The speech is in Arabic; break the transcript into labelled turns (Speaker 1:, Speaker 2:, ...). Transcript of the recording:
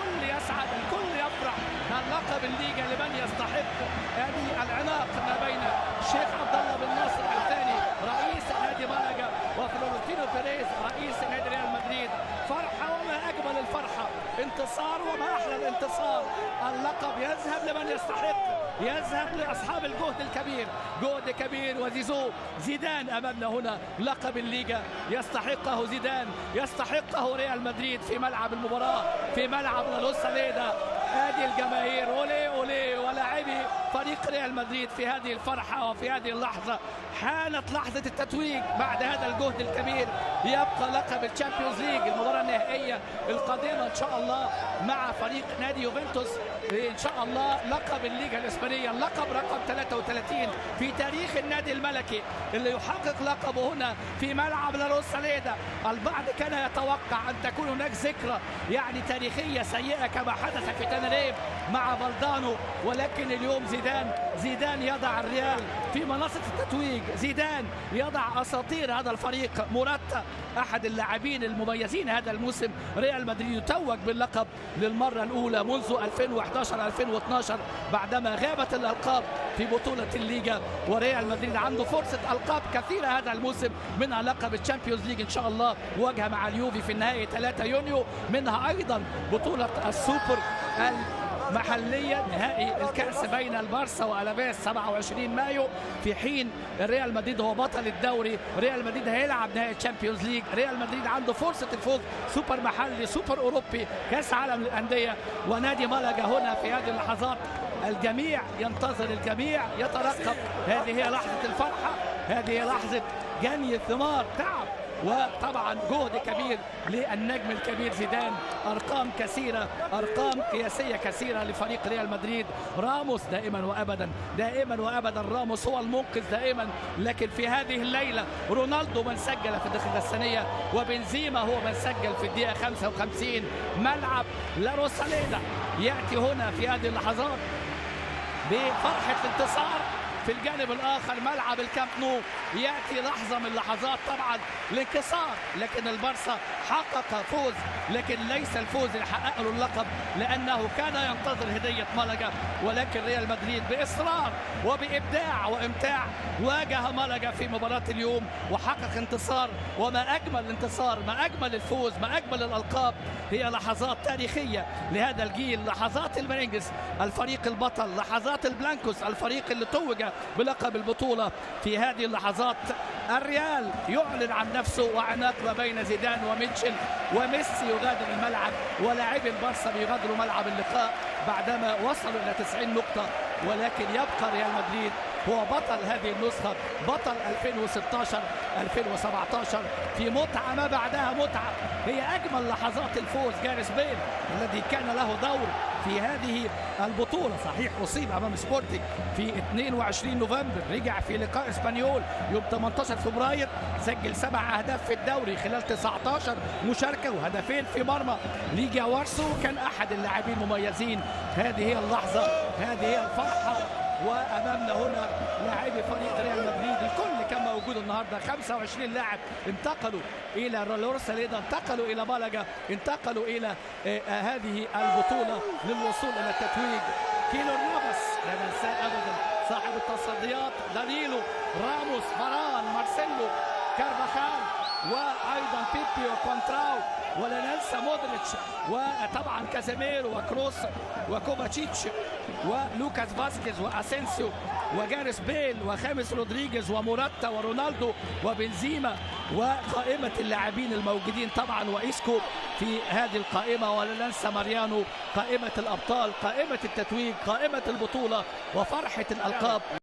Speaker 1: الكل يسعد، الكل يفرح. اللقب الليجا لمن يستحق. هذه العناق ما بين الشيخ عبد الله بن ناصر الثاني رئيس نادي مالاجا وفلورنتينو بيريز رئيس نادي ريال مدريد. فرحه وما اجمل الفرحه، انتصار وما احلى الانتصار. اللقب يذهب لمن يستحق، يذهب لاصحاب الجهد الكبير، جهد كبير. وزيزو زيدان امامنا هنا، لقب الليجا يستحقه زيدان، يستحقه ريال مدريد في ملعب المباراه، في ملعب لا لوساليدا. هذه الجماهير اولي اولي ولاعبي فريق ريال مدريد في هذه الفرحه وفي هذه اللحظه. حانت لحظه التتويج بعد هذا الجهد الكبير. يبقى لقب الشامبيونز ليج، المباراه النهائيه القادمه ان شاء الله مع فريق نادي يوفنتوس ان شاء الله. لقب الليجا الاسبانيه، اللقب رقم 33 في تاريخ النادي الملكي اللي يحقق لقبه هنا في ملعب لا لوساليدا. البعض كان يتوقع ان تكون هناك ذكرى يعني تاريخيه سيئه كما حدث في تنريف مع فالدانو، ولكن اليوم زيدان يضع الريال في منصه التتويج. زيدان يضع اساطير هذا الفريق. موراتا احد اللاعبين المميزين هذا الموسم. ريال مدريد يتوج باللقب للمره الاولى منذ 2011-2012 بعدما غابت الالقاب في بطوله الليجا، وريال مدريد عنده فرصه القاب كثيره هذا الموسم، منها لقب الشامبيونز ليج ان شاء الله، مواجهه مع اليوفي في النهائي 3 يونيو، منها ايضا بطوله السوبر محليا نهائي الكأس بين البارسا والافيس 27 مايو، في حين ريال مدريد هو بطل الدوري. ريال مدريد هيلعب نهائي الشامبيونز ليج. ريال مدريد عنده فرصة الفوز سوبر محلي، سوبر أوروبي، كأس عالم للأندية. ونادي مالاجا هنا في هذه اللحظات الجميع ينتظر، الجميع يترقب. هذه هي لحظة الفرحة، هذه هي لحظة جني الثمار، تعب وطبعا جهد كبير للنجم الكبير زيدان. ارقام كثيره، ارقام قياسيه كثيره لفريق ريال مدريد. راموس دائما وابدا، دائما وابدا راموس هو المنقذ دائما، لكن في هذه الليله رونالدو من سجل في الدقيقه الثانيه، وبنزيما هو من سجل في الدقيقه 55. ملعب لا لوساليدا ياتي هنا في هذه اللحظات بفرحه الانتصار. في الجانب الآخر ملعب الكامب نو يأتي لحظة من لحظات طبعا الانكسار، لكن البارسا حقق فوز، لكن ليس الفوز اللي حقق له اللقب، لأنه كان ينتظر هدية مالاجا. ولكن ريال مدريد بإصرار وبإبداع وإمتاع واجه مالاجا في مباراة اليوم وحقق انتصار. وما أجمل الانتصار، ما أجمل الفوز، ما أجمل الألقاب. هي لحظات تاريخية لهذا الجيل، لحظات المرينجز الفريق البطل، لحظات البلانكوس الفريق اللي توج بلقب البطولة. في هذه اللحظات الريال يعلن عن نفسه، وعناق ما بين زيدان وميتشل وميسي يغادر الملعب، ولاعبي البارسا بيغادروا ملعب اللقاء بعدما وصلوا إلى 90 نقطة. ولكن يبقى ريال مدريد هو بطل هذه النسخة، بطل 2016-2017 في متعة ما بعدها متعة. هي أجمل لحظات الفوز. جاريث بيل الذي كان له دور في هذه البطولة، صحيح أصيب أمام سبورتنج في 22 نوفمبر، رجع في لقاء اسبانيول يوم 18 فبراير، سجل 7 أهداف في الدوري خلال 19 مشاركة وهدفين في مرمى ليجا وارسو، كان أحد اللاعبين المميزين. هذه هي اللحظة، هذه هي الفرحة. وامامنا هنا لاعبي فريق ريال مدريد، الكل كان موجود النهارده. 25 لاعب انتقلوا الى لوساليدا، انتقلوا الى مالاجا، انتقلوا الى هذه البطوله للوصول الى التتويج. كيلور نافاس لا ننساه ابدا، صاحب التصديات، دانيلو، راموس، فاران، مارسيلو، كارفاخال، وايضا بيبي وكونتراو، ولا ننسى مودريتش، وطبعا كازيميرو وكروس وكوفاتشيتش ولوكاس فاسكيز واسينسيو وجاريث بيل وخامس رودريجيز وموراتا ورونالدو وبنزيما، وقائمة اللاعبين الموجودين طبعا وإيسكو في هذه القائمة، ولا ننسى ماريانو. قائمة الأبطال، قائمة التتويج، قائمة البطولة وفرحة الألقاب.